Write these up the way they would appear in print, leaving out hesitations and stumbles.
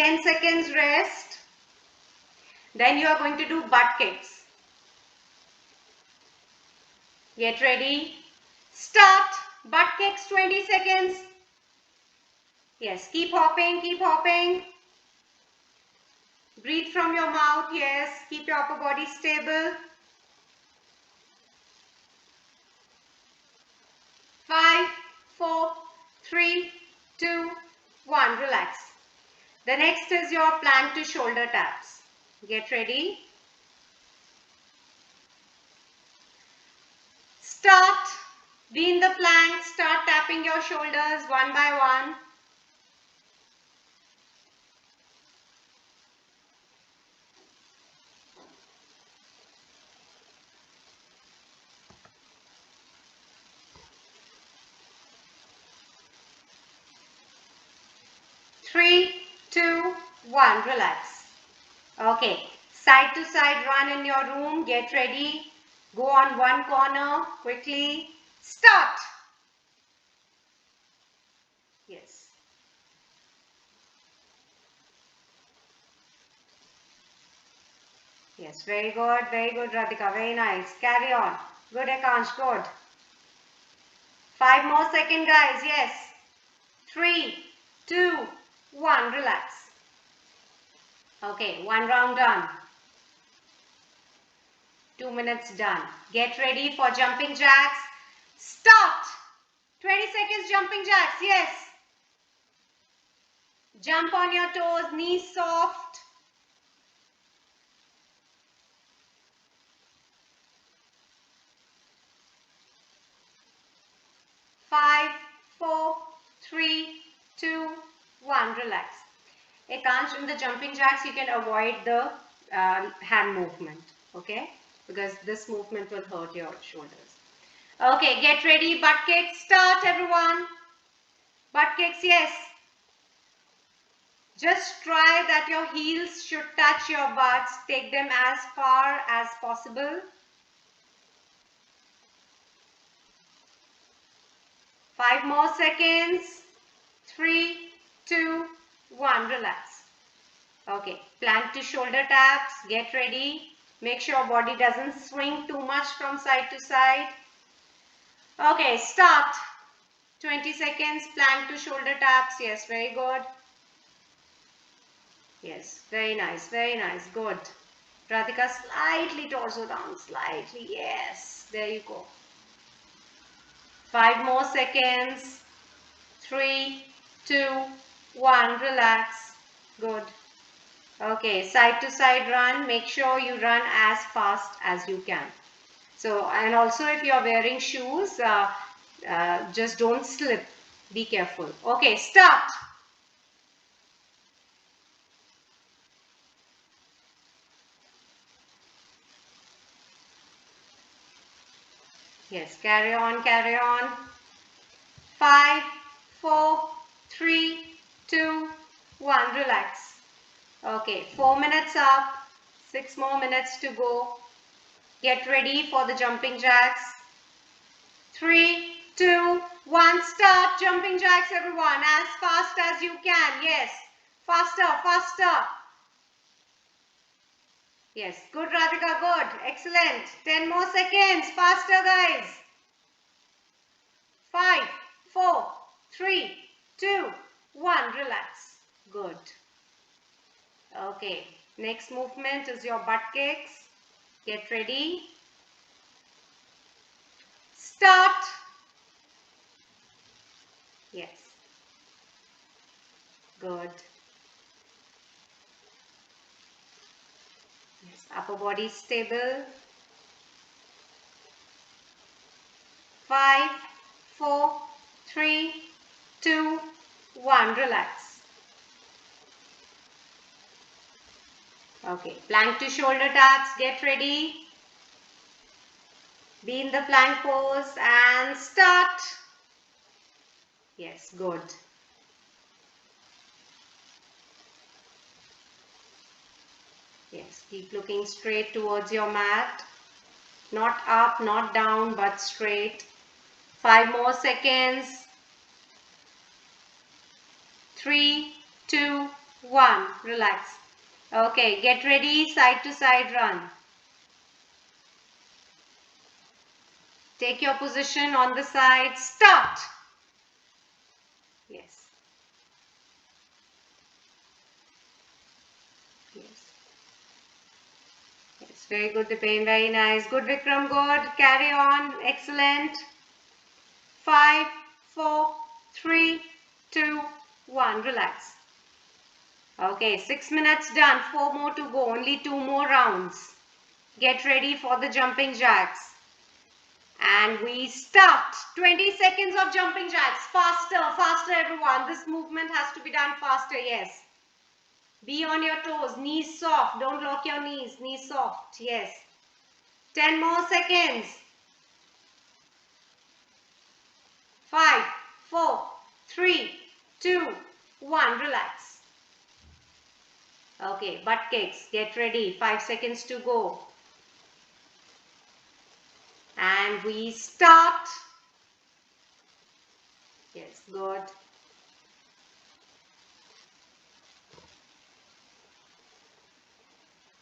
10 seconds rest. Then you are going to do butt kicks. Get ready. Start. Butt kicks 20 seconds. Yes, keep hopping, keep hopping. Breathe from your mouth, yes. Keep your upper body stable. 5, 4, 3, 2, 1. Relax. The next is your plank to shoulder taps. Get ready. Start. Be in the plank. Start tapping your shoulders one by one. Three, two, one. Relax. Okay. Side to side run in your room. Get ready. Go on one corner quickly. Start. Yes. Yes, very good, Radhika, very nice. Carry on. Good, Akansh, good. 5 more seconds, guys, yes. 3, 2, 1, relax. Okay, 1 round done. 2 minutes done. Get ready for jumping jacks. Start. 20 seconds jumping jacks, yes. Jump on your toes, knees soft. 5, 4, 3, 2, 1. Relax. Akansh, in the jumping jacks, you can avoid the hand movement, okay? Because this movement will hurt your shoulders. Okay, get ready. Butt kicks. Start, everyone. Butt kicks, yes. Just try that your heels should touch your butts. Take them as far as possible. 5 more seconds. 3, 2, 1. Relax. Okay, plank to shoulder taps. Get ready. Make sure body doesn't swing too much from side to side. Okay, start. 20 seconds. Plank to shoulder taps. Yes, very good. Yes, very nice, very nice. Good. Radhika, slightly torso down. Slightly. Yes, there you go. 5 more seconds. 3, 2, 1. Relax. Good. Okay, side to side run. Make sure you run as fast as you can. So, and also if you are wearing shoes, just don't slip. Be careful. Okay, start. Yes, carry on, carry on. 5, 4, 3, 2, 1. Relax. Okay, 4 minutes up. 6 more minutes to go. Get ready for the jumping jacks. 3, 2, 1. Start jumping jacks, everyone. As fast as you can. Yes. Faster, faster. Yes. Good, Radhika. Good. Excellent. 10 more seconds. Faster, guys. 5, 4, 3, 2, 1. Relax. Good. Okay. Next movement is your butt kicks. Get ready. Start. Yes. Good. Yes. Upper body stable. 5, 4, 3, 2, 1. Relax. Okay. Plank to shoulder taps. Get ready. Be in the plank pose and start. Yes. Good. Yes. Keep looking straight towards your mat. Not up, not down, but straight. 5 more seconds. 3, 2, 1. Relax. Okay, get ready, side to side run. Take your position on the side. Start. Yes. Yes. Yes. Very good, Dipen. Very nice. Good, Vikram. Good. Carry on. Excellent. 5, 4, 3, 2, 1. Relax. Okay, 6 minutes done. 4 more to go. Only 2 more rounds. Get ready for the jumping jacks. And we start. 20 seconds of jumping jacks. Faster, faster everyone. This movement has to be done faster. Yes. Be on your toes. Knees soft. Don't lock your knees. Knees soft. Yes. 10 more seconds. 5, 4, 3, 2, 1. Relax. Okay, butt kicks. Get ready. 5 seconds to go. And we start. Yes, good.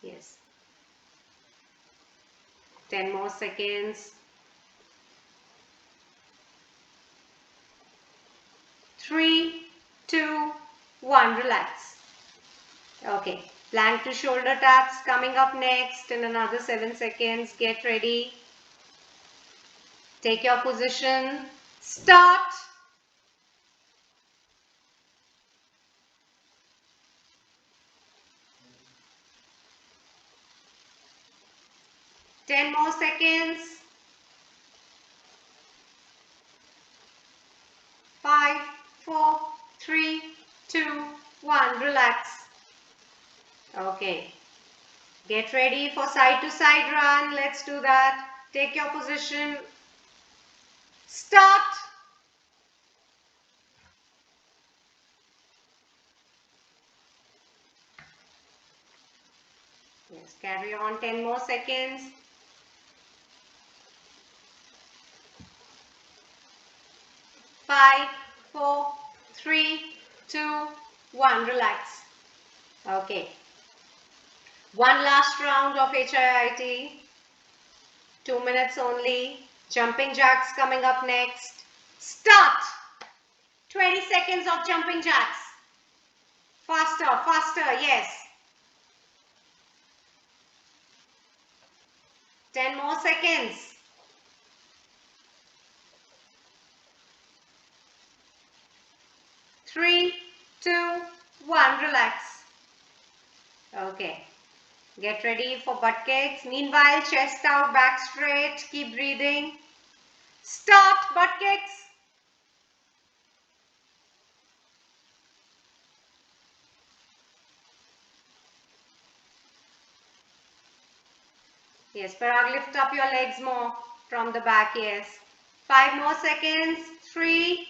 Yes. 10 more seconds. 3, 2, 1. Relax. Okay. Plank to shoulder taps coming up next in another 7 seconds. Get ready. Take your position. Start. Ten more seconds. 5, 4, 3, 2, 1. Relax. Okay. Get ready for side to side run. Let's do that. Take your position. Start. Yes, carry on 10 more seconds. 5, 4, 3, 2, 1. Relax. Okay. One last round of HIIT. 2 minutes only. Jumping jacks coming up next. Start. 20 seconds of jumping jacks. Faster, faster, yes. 10 more seconds. 3, 2, 1. Relax. Okay. Get ready for butt kicks. Meanwhile, chest out, back straight. Keep breathing. Start butt kicks. Yes, Parag, lift up your legs more from the back. Yes. 5 more seconds. 3,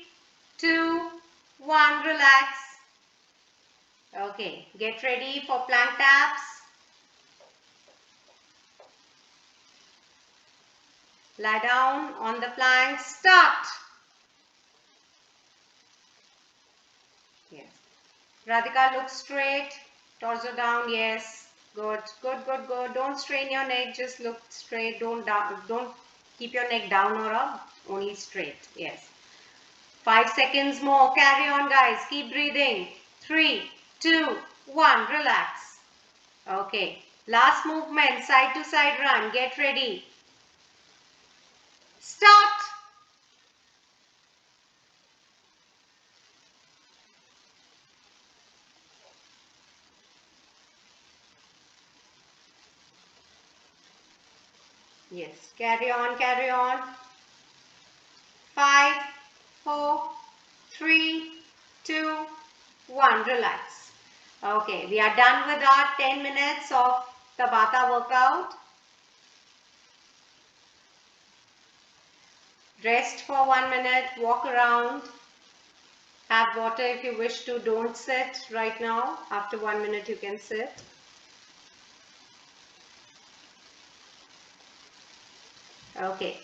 2, 1. Relax. Okay. Get ready for plank taps. Lie down on the plank. Start. Yes. Radhika, look straight. Torso down. Yes. Good. Good, good, good. Don't strain your neck. Just look straight. Don't down. Don't keep your neck down or up. Only straight. Yes. 5 seconds more. Carry on, guys. Keep breathing. 3, 2, 1. Relax. Okay. Last movement. Side to side run. Get ready. Start. Yes. Carry on. Carry on. 5, 4, 3, 2, 1. Relax. Okay. We are done with our 10 minutes of Tabata workout. Rest for 1 minute. Walk around. Have water if you wish to. Don't sit right now. After 1 minute you can sit. Okay.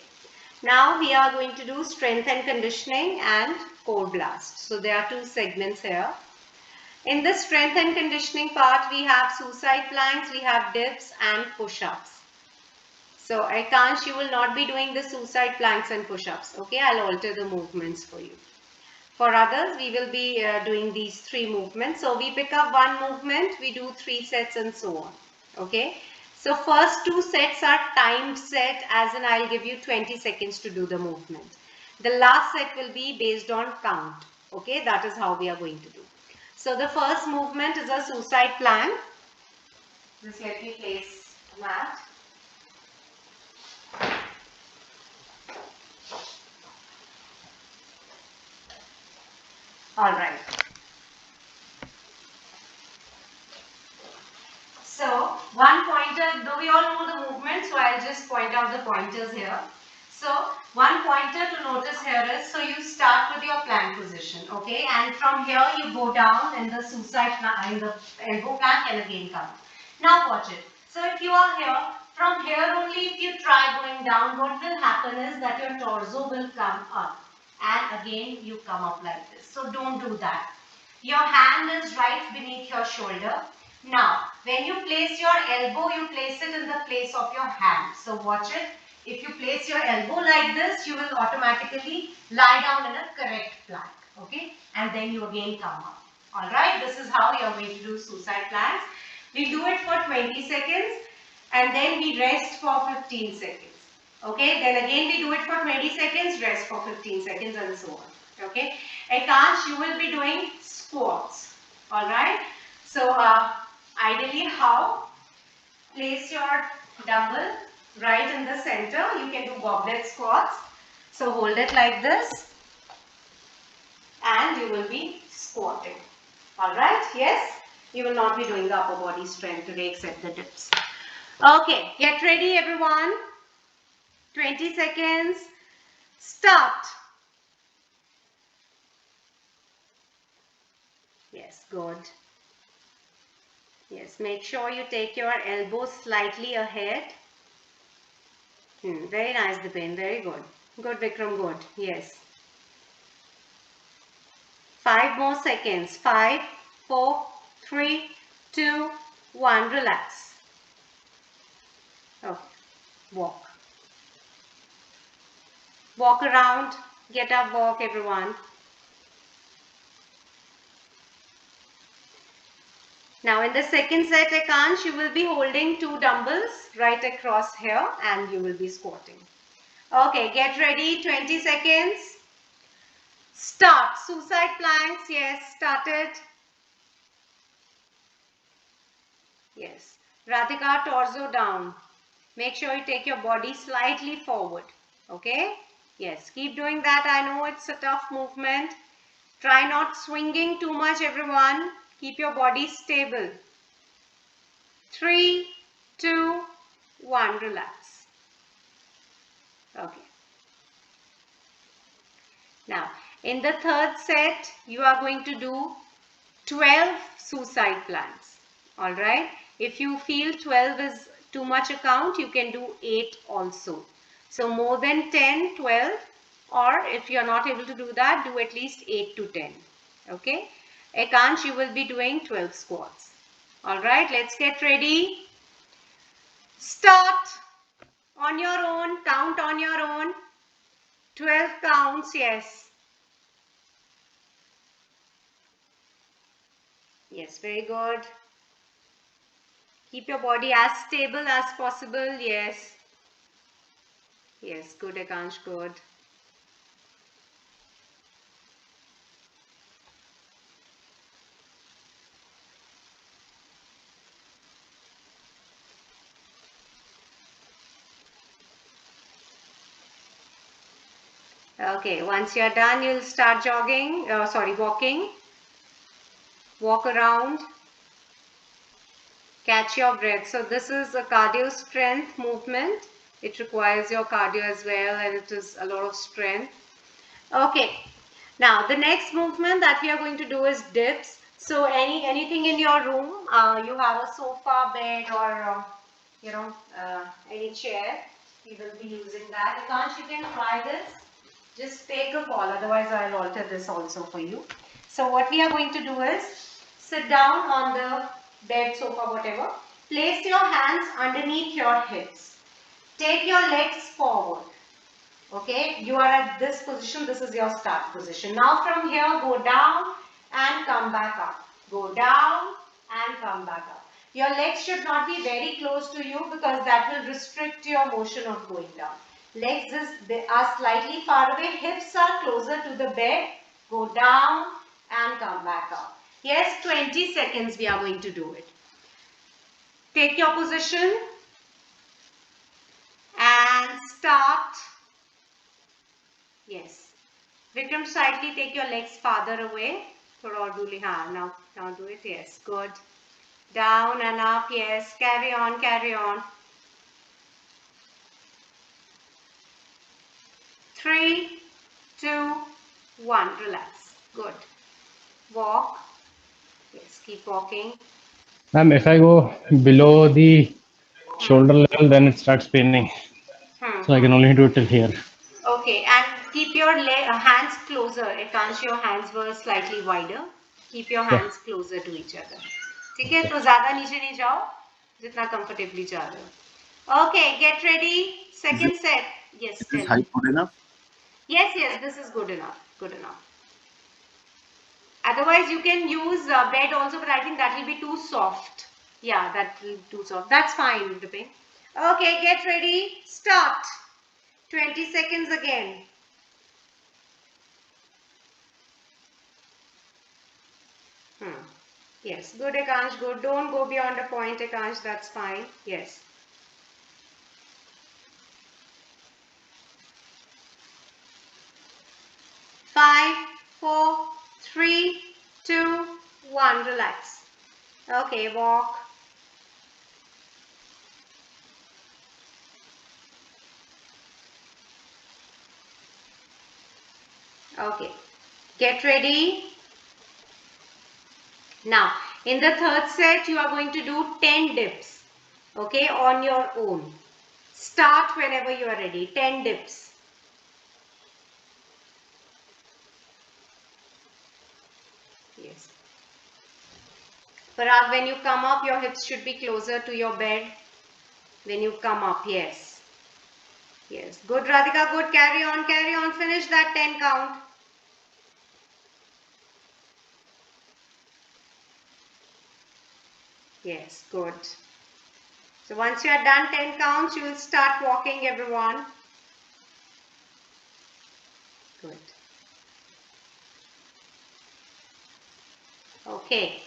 Now we are going to do strength and conditioning and core blast. So there are 2 segments here. In the strength and conditioning part, we have suicide planks, we have dips and push-ups. So Akansh, you will not be doing the suicide planks and push-ups. Okay, I'll alter the movements for you. For others, we will be doing these 3 movements. So we pick up one movement, we do 3 sets and so on. Okay. So first 2 sets are timed set, as in I'll give you 20 seconds to do the movement. The last set will be based on count. Okay, that is how we are going to do. So the first movement is a suicide plank. Just let me place a mat. All right. So one pointer, though we all know the movement, so I'll just point out the pointers here. So one pointer to notice here is, so you start with your plank position, okay, and from here you go down in the suicide plank, in the elbow plank, and again come. Now watch it. So if you are here, from here only if you try going down, what will happen is that your torso will come up, and again you come up like this. So don't do that. Your hand is right beneath your shoulder. Now, when you place your elbow, you place it in the place of your hand. So watch it. If you place your elbow like this, you will automatically lie down in a correct plank. Okay? And then you again come up. Alright, this is how you are going to do suicide planks. We do it for 20 seconds and then we rest for 15 seconds. Okay? Then again we do it for 20 seconds, rest for 15 seconds and so on. Okay? Akansh, you will be doing squats. Alright? So, ideally how? Place your dumbbell right in the center. You can do goblet squats. So hold it like this and you will be squatting. Alright, yes? You will not be doing the upper body strength today except the dips. Okay, get ready everyone. 20 seconds. Start. Yes, good. Yes, make sure you take your elbows slightly ahead. Very nice, Dipin. Very good. Good, Vikram. Good. Yes. 5 more seconds. 5, 4, 3, 2, 1. Relax. Okay. Walk. Walk around. Get up, walk, everyone. Now in the second set, Akansh, you will be holding 2 dumbbells right across here and you will be squatting. Okay, get ready. 20 seconds. Start. Suicide planks. Yes, started. Yes. Radhika, torso down. Make sure you take your body slightly forward. Okay? Yes, keep doing that. I know it's a tough movement. Try not swinging too much, everyone. Keep your body stable. 3, 2, 1. Relax. Okay. Now, in the third set, you are going to do 12 suicide planks. Alright. If you feel 12 is too much a count, you can do 8 also. So more than 10, 12, or if you are not able to do that, do at least 8 to 10. Okay. Akansh, you will be doing 12 squats. Alright, let's get ready. Start on your own, count on your own. 12 counts, yes. Yes, very good. Keep your body as stable as possible, yes. Yes, good Akansh, good. Okay, once you're done, you'll start jogging, walking. Walk around. Catch your breath. So this is a cardio strength movement. It requires your cardio as well and it is a lot of strength. Okay, now the next movement that we are going to do is dips. So anything in your room, you have a sofa, bed or any chair, we will be using that. Akansh, you can try this. Just take a call, otherwise I'll alter this also for you. So what we are going to do is, Sit down on the bed, sofa, whatever. Place your hands underneath your hips. Take your legs forward. Okay, you are at this position. This is your start position. Now from here, go down and come back up. Go down and come back up. Your legs should not be very close to you because that will restrict your motion of going down. Legs they are slightly far away. Hips are closer to the bed. Go down and come back up. Yes, 20 seconds we are going to do it. Take your position and start. Yes. Vikram, slightly take your legs farther away. Now do it. Yes, good. Down and up. Yes, carry on, carry on. 3, 2, 1. Relax. Good. Walk. Yes, keep walking. Ma'am, if I go below the shoulder level, then it starts paining. So I can only do it till here. Okay, and keep your hands closer. Ekansh, your hands were slightly wider. Keep your hands closer to each other. ठीक है, तो ज़्यादा नीचे नहीं जाओ, जितना comfortably जा रहे हो. Okay, get ready. Second set. Yes, is this height good enough? Yes, yes, this is good enough. Good enough. Otherwise, you can use bed also, but I think that will be too soft. Yeah, that will be too soft. That's fine, Dipin. Okay, get ready. Start. 20 seconds again. Yes, good Ekansh, good. Don't go beyond a point, Ekansh, that's fine. Yes. Five, 4, 3, 2, 1. Relax. Okay, walk. Okay, get ready. Now, in the third set, you are going to do 10 dips, okay, on your own. Start whenever you are ready. 10 dips. Yes. Parag, when you come up, your hips should be closer to your bed. When you come up, yes. Yes. Good, Radhika, good. Carry on, carry on. Finish that 10 count. Yes, good. So once you are done 10 counts, you will start walking, everyone. Good. Okay.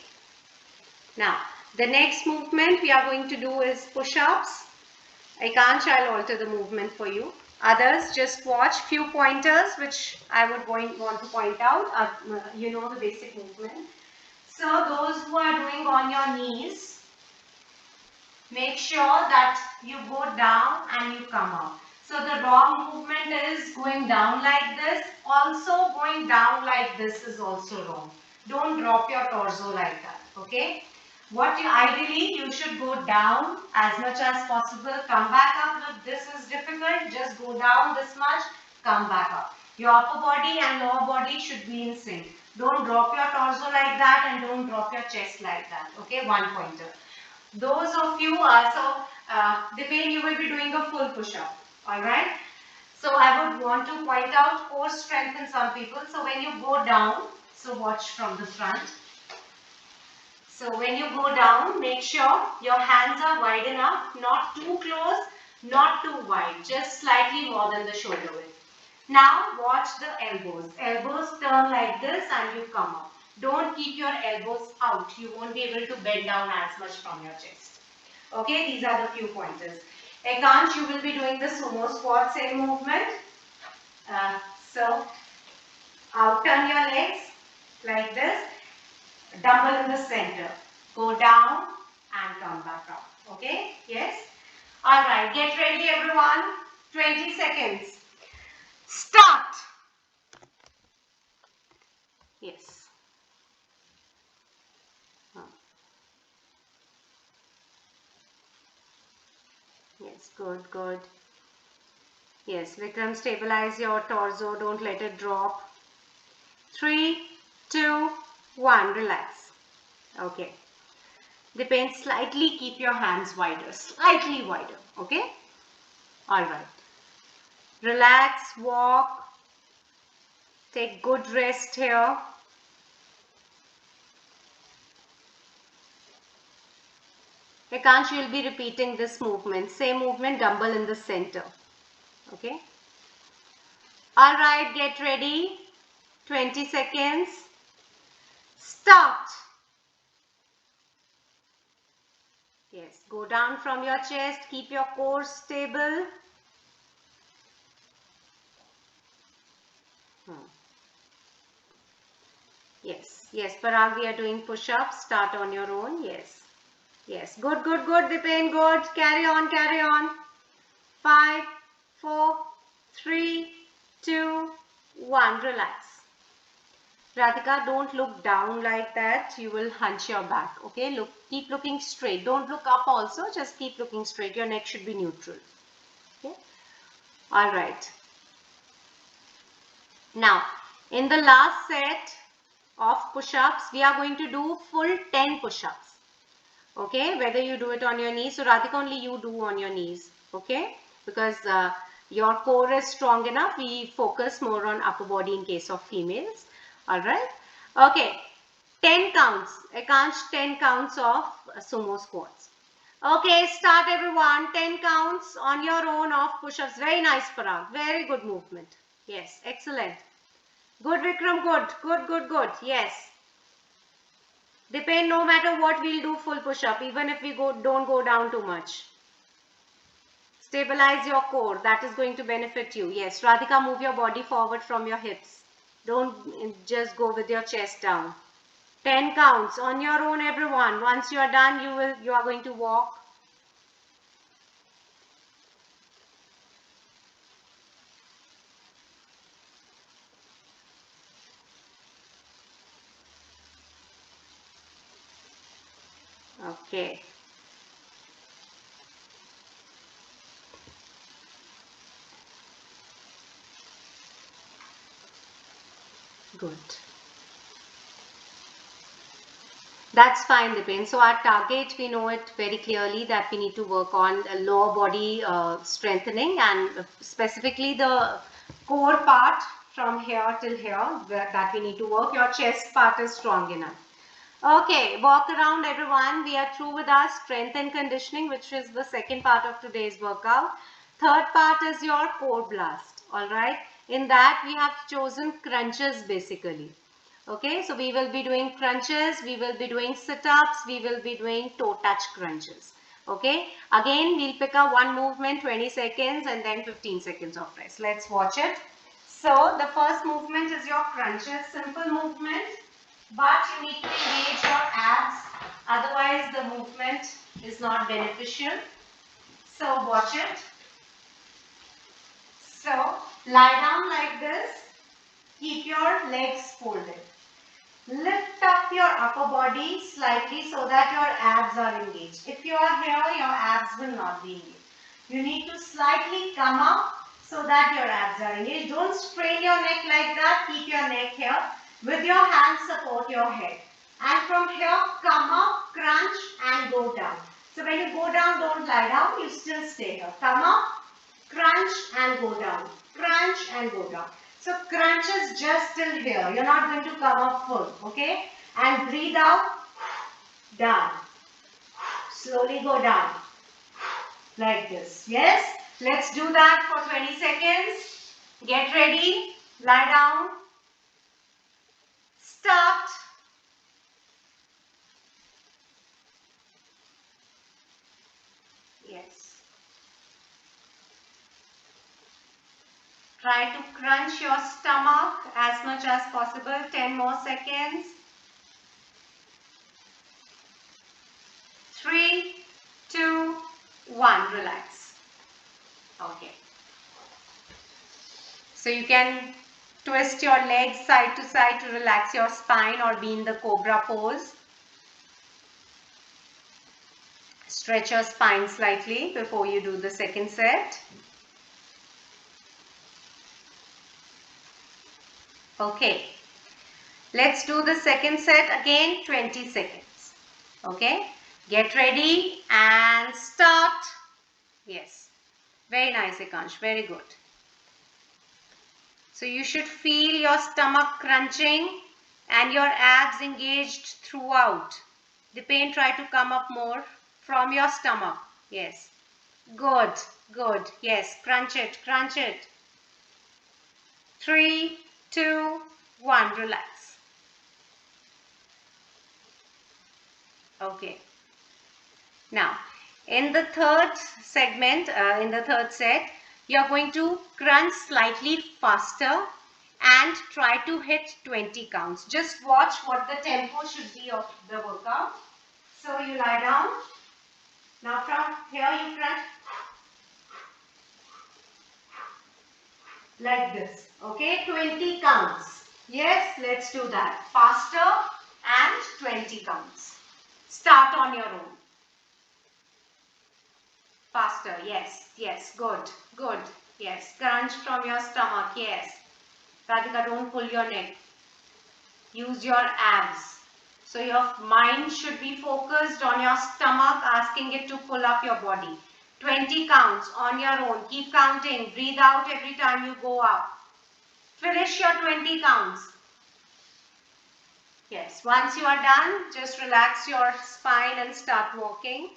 Now, the next movement we are going to do is push-ups. I'll alter the movement for you. Others, just watch few pointers which I would want to point out. You know the basic movement. So those who are doing on your knees, make sure that you go down and you come up. So the wrong movement is going down like this. Also going down like this is also wrong. Don't drop your torso like that. Okay. Ideally you should go down as much as possible. Come back up. If this is difficult, just go down this much. Come back up. Your upper body and lower body should be in sync. Don't drop your torso like that and don't drop your chest like that. Okay. One pointer. Those of you also, Dipen, you will be doing a full push-up, alright? So I would want to point out core strength in some people. So when you go down, so watch from the front. So when you go down, make sure your hands are wide enough, not too close, not too wide, just slightly more than the shoulder width. Now watch the elbows. Elbows turn like this and you come up. Don't keep your elbows out. You won't be able to bend down as much from your chest. Okay, these are the few pointers. Ekansh, you will be doing the sumo squat, same movement. So, out turn your legs like this. Dumbbell in the center. Go down and come back up. Okay, yes? Alright, get ready everyone. 20 seconds. Start. Yes. Yes, good, good. Yes, Vikram, stabilize your torso. Don't let it drop. 3, 2, 1. Relax. Okay. Depends, slightly keep your hands wider, slightly wider. Okay. All right. Relax, walk. Take good rest here. Ekansh, you'll be repeating this movement. Same movement, dumbbell in the center. Okay. All right, get ready. 20 seconds. Start. Yes, go down from your chest. Keep your core stable. Yes, Parag, we are doing push-ups. Start on your own. Yes. Good. Dipen, good. Carry on. 5, 4, 3, 2, 1. Relax. Radhika, don't look down like that. You will hunch your back. Okay, keep looking straight. Don't look up also. Just keep looking straight. Your neck should be neutral. Okay. All right. Now, in the last set of push-ups, we are going to do full 10 push-ups. Okay, whether you do it on your knees. So Radhika, only you do on your knees. Okay, because your core is strong enough. We focus more on upper body in case of females. All right. Okay, 10 counts. Ekansh, 10 counts of sumo squats. Okay, start everyone. 10 counts on your own of push-ups. Very nice, Parag. Very good movement. Yes, excellent. Good, Vikram. Good. Yes. Depend, no matter what, we'll do full push-up, even if we don't go down too much. Stabilize your core. That is going to benefit you. Yes, Radhika, move your body forward from your hips. Don't just go with your chest down. 10 counts on your own, everyone. Once you are done, you are going to walk. Okay. Good. That's fine, Dipin. So our target, we know it very clearly that we need to work on lower body strengthening, and specifically the core part from here till here that we need to work. Your chest part is strong enough. Okay, walk around everyone. We are through with our strength and conditioning, which is the second part of today's workout. Third part is your core blast. All right. In that we have chosen crunches basically. Okay, so we will be doing crunches, we will be doing sit-ups, we will be doing toe touch crunches. Okay, again we'll pick up one movement, 20 seconds and then 15 seconds of rest. Let's watch it. So the first movement is your crunches, simple movement, but you need to engage your abs, otherwise the movement is not beneficial. So watch it. So lie down like this, keep your legs folded. Lift up your upper body slightly so that your abs are engaged. If you are here, your abs will not be engaged. You need to slightly come up so that your abs are engaged. Don't strain your neck like that. Keep your neck here. With your hands, support your head. And from here, come up, crunch and go down. So when you go down, don't lie down. You still stay here. Come up, crunch and go down. Crunch and go down. So crunch is just till here. You're not going to come up full. Okay? And breathe out. Down. Slowly go down. Like this. Yes? Let's do that for 20 seconds. Get ready. Lie down. Start. Yes. Try to crunch your stomach as much as possible. 10 more seconds. 3, 2, 1. Relax. Okay. So you can twist your legs side to side to relax your spine or be in the cobra pose. Stretch your spine slightly before you do the second set. Okay. Let's do the second set again, 20 seconds. Okay, get ready and start. Yes, very nice, Ekansh, very good. So you should feel your stomach crunching and your abs engaged throughout. The pain try to come up more from your stomach. Yes, good, good. Yes, crunch it, crunch it. 3, 2, 1, relax. Okay. Now, in the third segment, in the third set, you are going to crunch slightly faster and try to hit 20 counts. Just watch what the tempo should be of the workout. So you lie down. Now from here you crunch like this. Okay, 20 counts. Yes, let's do that. Faster and 20 counts. Start on your own. Faster, yes, yes, good, good, yes. Crunch from your stomach, yes. Radhika, don't pull your neck. Use your abs. So your mind should be focused on your stomach, asking it to pull up your body. 20 counts on your own. Keep counting. Breathe out every time you go up. Finish your 20 counts. Yes, once you are done, just relax your spine and start walking.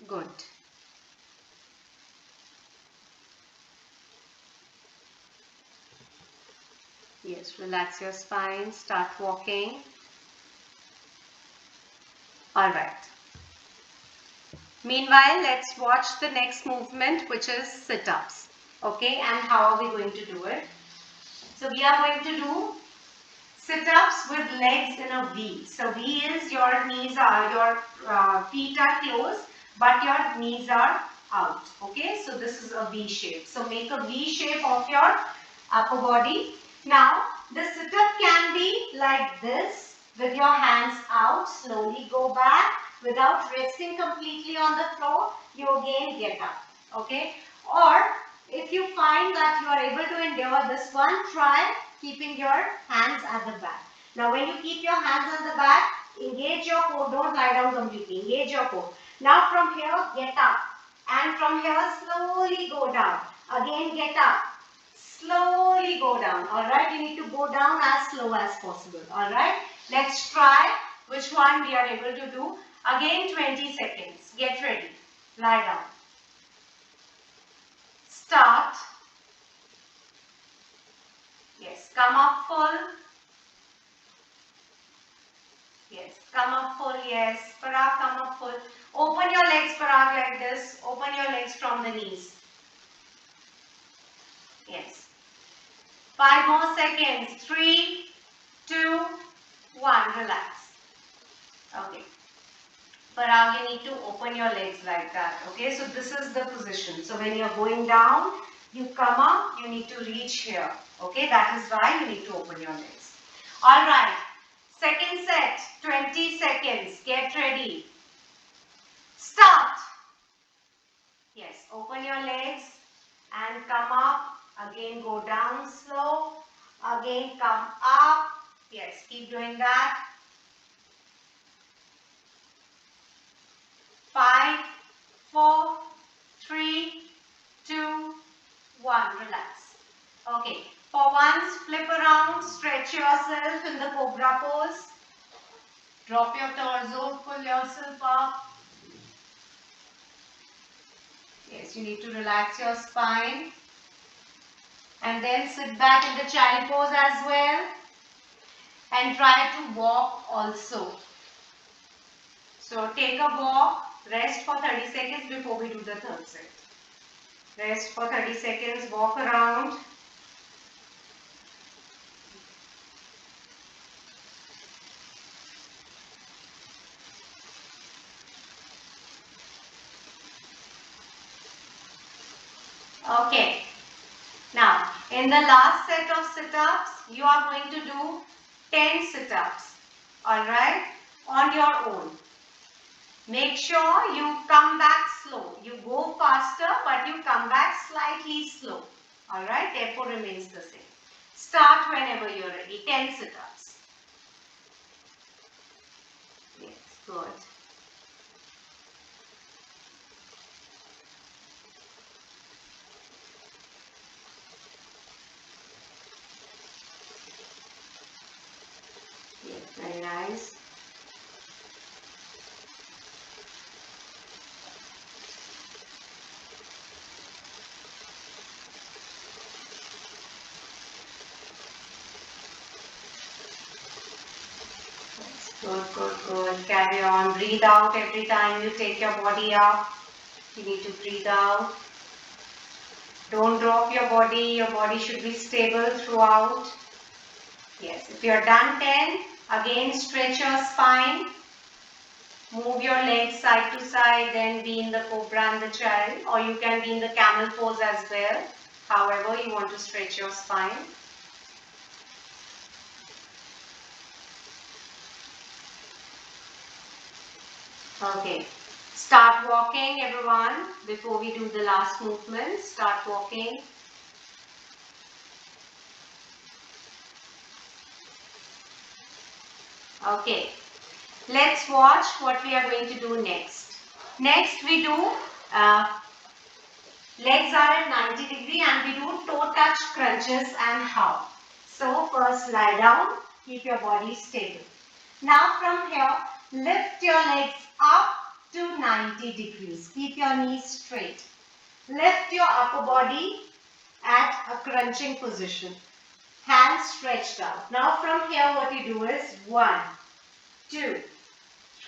Good. Yes, relax your spine, start walking. Alright. Meanwhile, let's watch the next movement, which is sit-ups. Okay, and how are we going to do it? So we are going to do sit-ups with legs in a V. So V is your knees are, your feet are closed, but your knees are out. Okay, so this is a V shape. So make a V shape of your upper body. Now, the sit-up can be like this, with your hands out. Slowly go back without resting completely on the floor. You again get up. Okay, or if you find that you are able to endure this one, try keeping your hands at the back. Now when you keep your hands at the back, engage your core, don't lie down completely, engage your core. Now from here, get up, and from here slowly go down. Again get up, slowly go down. Alright, you need to go down as slow as possible. Alright, let's try which one we are able to do. Again 20 seconds, get ready, lie down. Start. Yes, come up full. Yes, come up full. Yes, Parag, come up full. Open your legs, Parag, like this. Open your legs from the knees. Yes. 5 more seconds. 3, 2, 1. Relax. Okay. Parag, you need to open your legs like that. Okay, so this is the position. So when you're going down, you come up, you need to reach here. Okay, that is why you need to open your legs. Alright, second set, 20 seconds. Get ready. Start. Yes, open your legs and come up. Again, go down slow. Again, come up. Yes, keep doing that. 5, 4, 3, 2, 1. Relax. Okay. For once, flip around, stretch yourself in the cobra pose. Drop your torso, pull yourself up. Yes, you need to relax your spine. And then sit back in the child pose as well. And try to walk also. So take a walk, rest for 30 seconds before we do the third set. Rest for 30 seconds, walk around. Okay. Now, in the last set of sit-ups, you are going to do 10 sit-ups. Alright? On your own. Make sure you come back slow. You go faster, but you come back slightly slow. Alright? Tempo remains the same. Start whenever you're ready. 10 sit-ups. good. Yes, very nice. Good, good, good. Carry on. Breathe out every time you take your body up. You need to breathe out. Don't drop your body. Your body should be stable throughout. Yes, if you're done 10, again stretch your spine. Move your legs side to side, then be in the cobra and the child, or you can be in the camel pose as well. However you want to stretch your spine. Okay, start walking everyone before we do the last movement. Start walking. Okay, let's watch what we are going to do next. Next we do legs are at 90 degree and we do toe touch crunches and how. So first lie down, keep your body stable. Now from here, lift your legs up to 90 degrees. Keep your knees straight. Lift your upper body at a crunching position. Hands stretched out. Now from here what you do is 1, 2,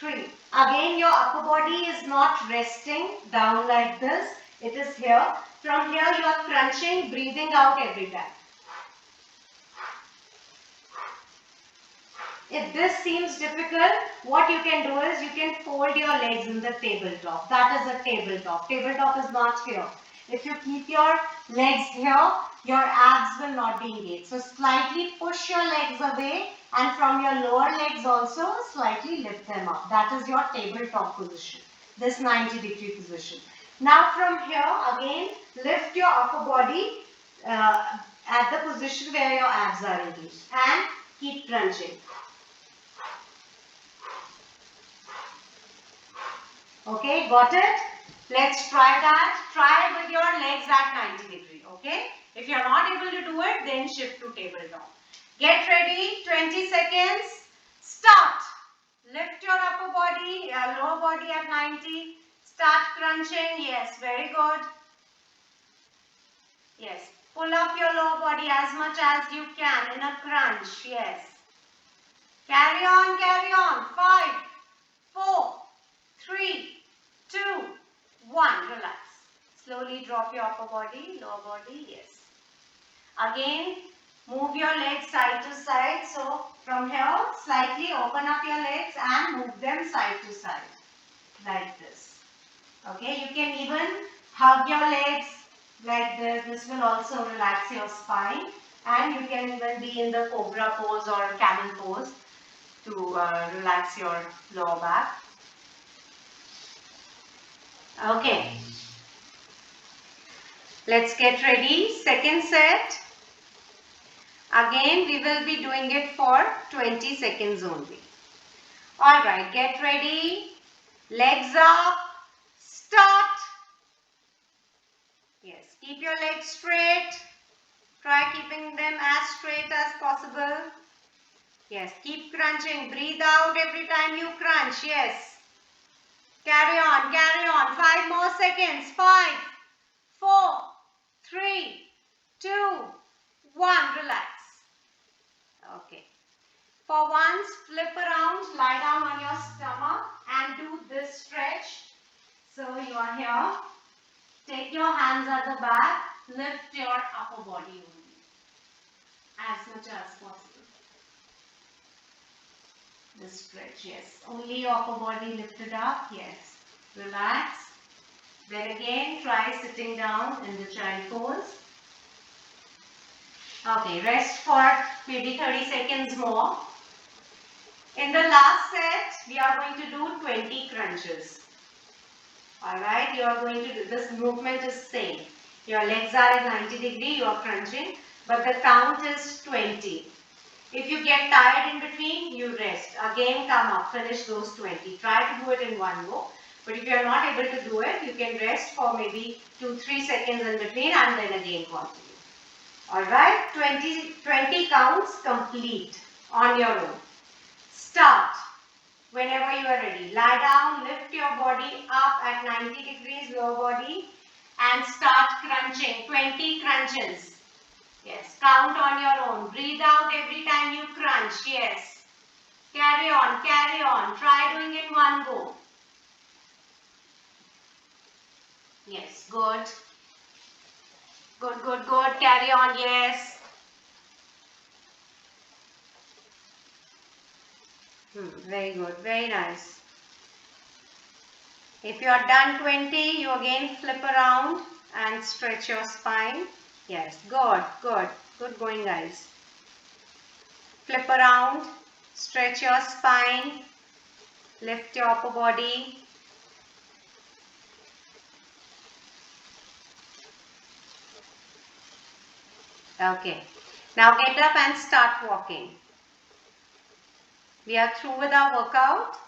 3. Again your upper body is not resting down like this. It is here. From here you are crunching, breathing out every time. If this seems difficult, what you can do is you can fold your legs in the tabletop. That is a tabletop. Tabletop is not here. If you keep your legs here, your abs will not be engaged. So slightly push your legs away and from your lower legs also slightly lift them up. That is your tabletop position. This 90-degree position. Now from here again lift your upper body at the position where your abs are engaged and keep crunching. Okay, got it? Let's try that. Try with your legs at 90 degree. Okay? If you are not able to do it, then shift to tabletop. Get ready. 20 seconds. Start. Lift your upper body, lower body at 90. Start crunching. Yes, very good. Yes. Pull up your lower body as much as you can in a crunch. Yes. Carry on, carry on. 5, 4, 3, 2, 1. Relax. Slowly drop your upper body, lower body. Yes. Again, move your legs side to side. So, from here, slightly open up your legs and move them side to side. Like this. Okay. You can even hug your legs like this. This will also relax your spine. And you can even be in the cobra pose or camel pose to relax your lower back. Okay, let's get ready. Second set. Again, we will be doing it for 20 seconds only. Alright, get ready. Legs up. Start. Yes, keep your legs straight. Try keeping them as straight as possible. Yes, keep crunching. Breathe out every time you crunch. Yes. Carry on, carry on. 5 more seconds. 5, 4, 3, 2, 1. Relax. Okay. For once, flip around, lie down on your stomach and do this stretch. So you are here. Take your hands at the back. Lift your upper body only. As much as possible. This stretch, yes. Only your upper body lifted up, yes. Relax. Then again, try sitting down in the child pose. Okay, rest for maybe 30 seconds more. In the last set, we are going to do 20 crunches. Alright, you are going to do, this movement is same. Your legs are at 90 degree, you are crunching, but the count is 20. If you get tired in between, you rest. Again, come up, finish those 20. Try to do it in one go. But if you are not able to do it, you can rest for maybe 2-3 seconds in between and then again continue. Alright, 20 counts complete on your own. Start whenever you are ready. Lie down, lift your body up at 90 degrees, lower body, and start crunching. 20 crunches. Yes, count on your own. Breathe out every time you crunch. Yes. Carry on, carry on. Try doing it in one go. Yes, good. Good, good, good. Carry on, yes. Very good, very nice. If you are done 20, you again flip around and stretch your spine. Yes, good, good. Good going, guys. Flip around, stretch your spine, lift your upper body. Okay, now get up and start walking. We are through with our workout.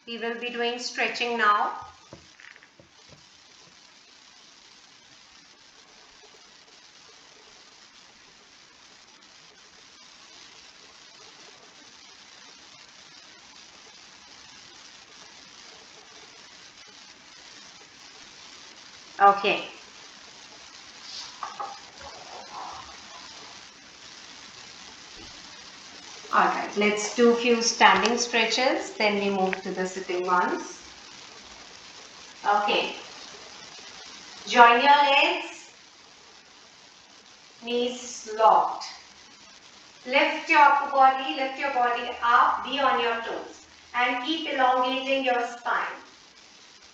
We will be doing stretching now. Okay. Alright, let's do a few standing stretches, then we move to the sitting ones. Okay. Join your legs, knees locked. Lift your upper body, lift your body up, be on your toes and keep elongating your spine.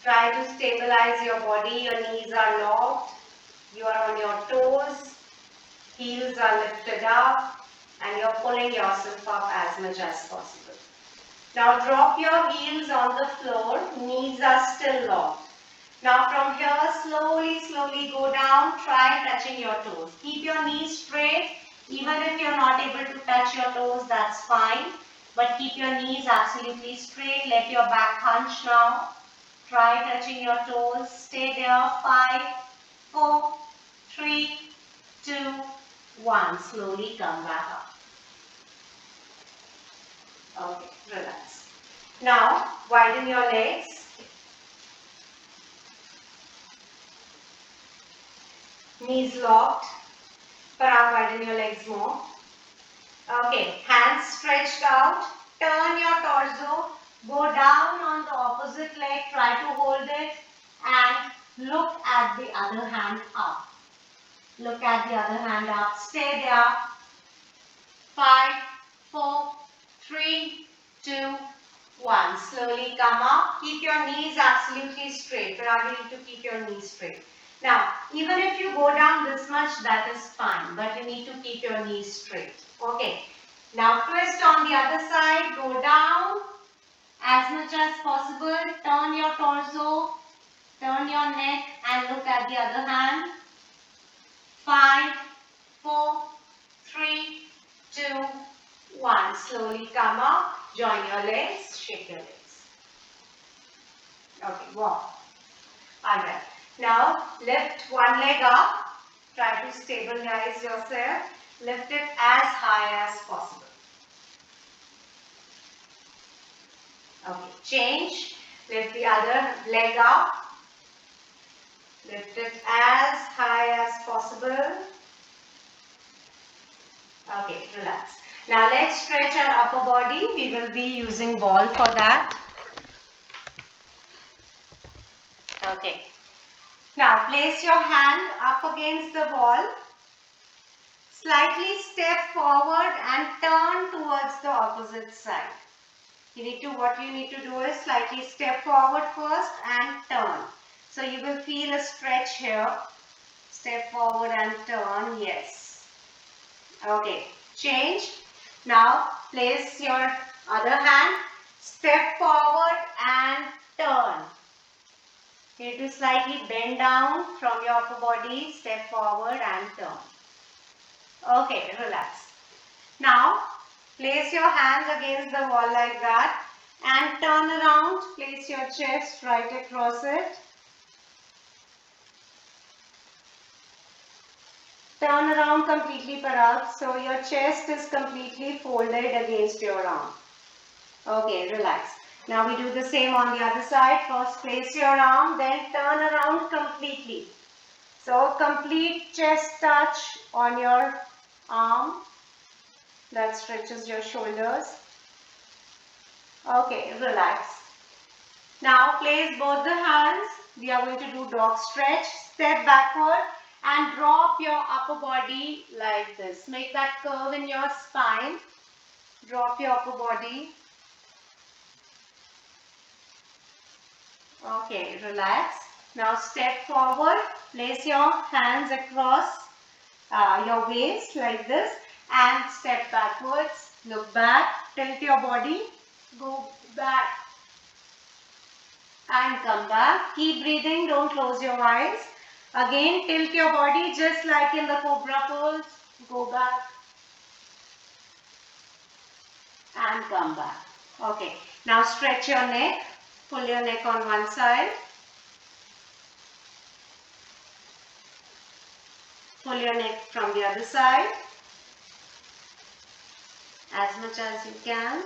Try to stabilize your body, your knees are locked, you are on your toes, heels are lifted up and you're pulling yourself up as much as possible. Now drop your heels on the floor, knees are still locked. Now from here slowly go down, try touching your toes. Keep your knees straight, even if you're not able to touch your toes, that's fine. But keep your knees absolutely straight, let your back hunch now. Try touching your toes, stay there, 5, 4, 3, 2, 1. Slowly come back up. Okay, relax. Now, widen your legs. Knees locked. Parag, widen your legs more. Okay, hands stretched out. Turn your torso. Go down on the opposite leg. Try to hold it. And look at the other hand up. Look at the other hand up. Stay there. 5, 4, 3, 2, 1. Slowly come up. Keep your knees absolutely straight. Parag, you need to keep your knees straight. Now, even if you go down this much, that is fine. But you need to keep your knees straight. Okay. Now, twist on the other side. Go down as much as possible. Turn your torso. Turn your neck and look at the other hand. 5, 4, 3, 2, 1. Slowly come up. Join your legs. Shake your legs. Okay, walk. Alright. Now, lift one leg up. Try to stabilize yourself. Lift it as high as possible. Okay, change. Lift the other leg up. Lift it as high as possible. Okay, relax. Now, let's stretch our upper body. We will be using ball for that. Okay. Now, place your hand up against the wall. Slightly step forward and turn towards the opposite side. What you need to do is slightly step forward first and turn. So you will feel a stretch here. Step forward and turn. Yes. Okay. Change. Now, place your other hand. Step forward and turn. You need to slightly bend down from your upper body, step forward and turn. Okay, relax. Now, Place your hands against the wall like that and turn around. Place your chest right across it. Turn around completely, Parag. So your chest is completely folded against your arm. Okay, relax. Now we do the same on the other side. First place your arm, then turn around completely. So complete chest touch on your arm. That stretches your shoulders. Okay, relax. Now place both the hands. We are going to do dog stretch. Step backward and drop your upper body like this. Make that curve in your spine. Drop your upper body. Okay, relax. Now step forward. Place your hands across your waist like this and step backwards. Look back. Tilt your body. Go back and come back. Keep breathing. Don't close your eyes. Again, tilt your body just like in the cobra pose. Go back and come back. Okay. Now stretch your neck. Pull your neck on one side. Pull your neck from the other side as much as you can.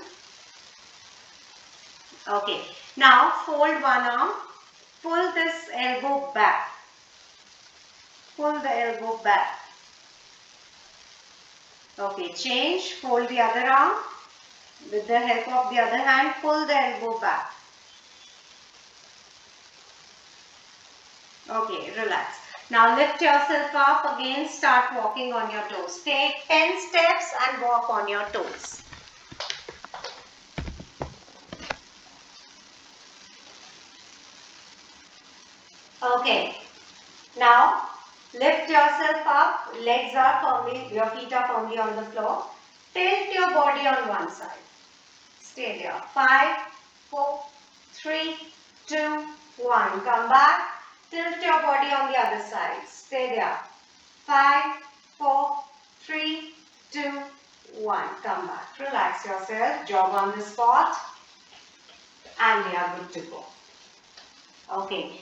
Okay. Now fold one arm. Pull this elbow back. Pull the elbow back. Okay. Change. Fold the other arm. With the help of the other hand, pull the elbow back. Okay, relax. Now lift yourself up again, start walking on your toes. Take 10 steps and walk on your toes. Okay, now lift yourself up, legs are firmly, your feet are firmly on the floor. Tilt your body on one side. Stay there. 5, 4, 3, 2, 1. Come back. Tilt your body on the other side. Stay there. 5, 4, 3, 2, 1. Come back. Relax yourself. Jog on the spot. And we are good to go. Okay.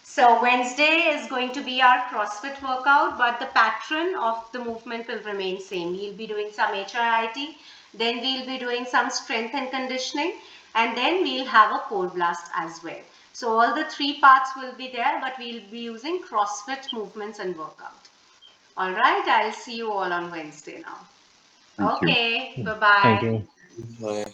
So Wednesday is going to be our CrossFit workout, but the pattern of the movement will remain same. We'll be doing some HIIT, then we'll be doing some strength and conditioning, and then we'll have a core blast as well. So all the 3 parts will be there, but we'll be using CrossFit movements and workout. All right, I'll see you all on Wednesday now. Thank you. Okay, bye-bye. Thank you. Bye.